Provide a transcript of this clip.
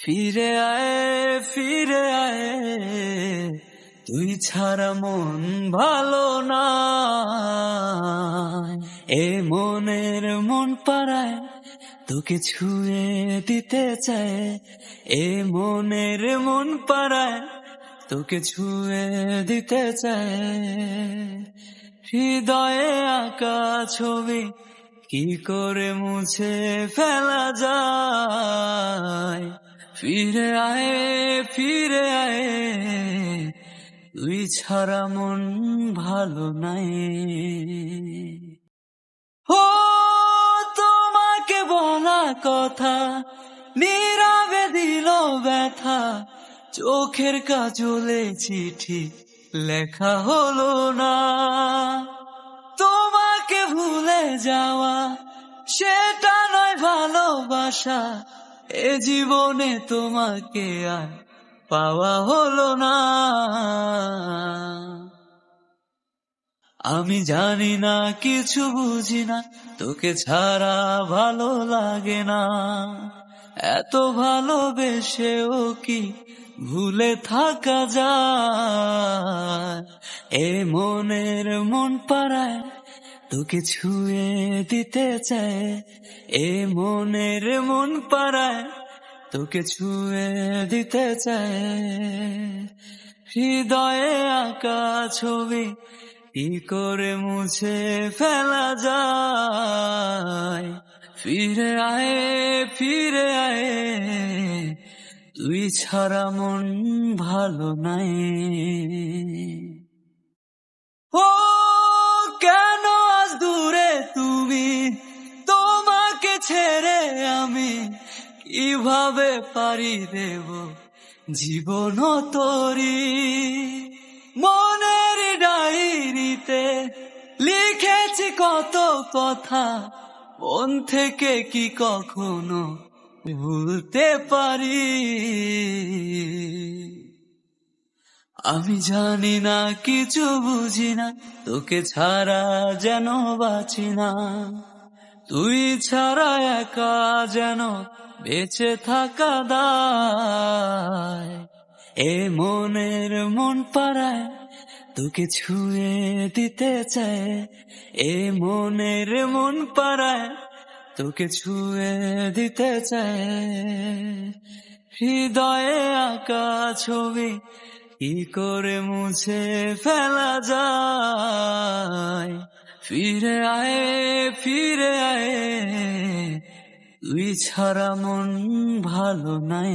ফিরে আয়, তুই ছাড়া মন ভালো না। এ মনের মন পাড়ায় তোকে ছুঁয়ে দিতে চায়। এ মনের মন পাড়ায় তোকে ছুঁয়ে দিতে চায়। হৃদয়ে আঁকা ছবি কি করে মুছে ফেলা যায়। ফিরে আয়, তুই ছাড়া মন ভালো নাই। ও তোমাকে বলা কথা নীরবে দিল ব্যথা, চোখের কাজলে চিঠি লেখা হলো না। তোমাকে ভুলে যাওয়া সেটা নয় ভালোবাসা, এ জীবনে তোমাকে আর পাওয়া হলো না। আমি জানি না, কিছু বুঝি না, তোকে ছাড়া ভালো লাগে না। এত ভালোবেসেও কি ভুলে থাকা যায়। এ মনের মন পাড়ায় তোকে ছুঁয়ে দিতে চায়। এ মনের মন পাড়ায় তোকে ছুঁয়ে দিতে চায়। হৃদয়ে আঁকা ছবি কি করে মুছে ফেলা যায়। ফিরে আয়, তুই ছাড়া মন ভালো নাই। ও কেন আজ দূরে তুমি, তোমাকে ছেড়ে আমি কিভাবে পারি দেব জীবন তরি। মনের ডায়েরিতে লিখেছি কত কথা, মন থেকে কি কখনো ভুলতে পারি। আমি জানি না, কিছু বুঝি না, তোকে ছাড়া যেন বাঁচি না। তুই ছাড়া একা যেন বেঁচে থাকা দায়। এ মনের মন পাড়ায় তোকে ছুঁয়ে দিতে চায়। এ মনের মন পাড়ায় তোকে ছুঁয়ে দিতে চায়। হৃদয়ে আঁকা ছবি কি করে মুছে ফেলা যায়। ফিরে আয়, তুই ছাড়া মন ভালো নাই।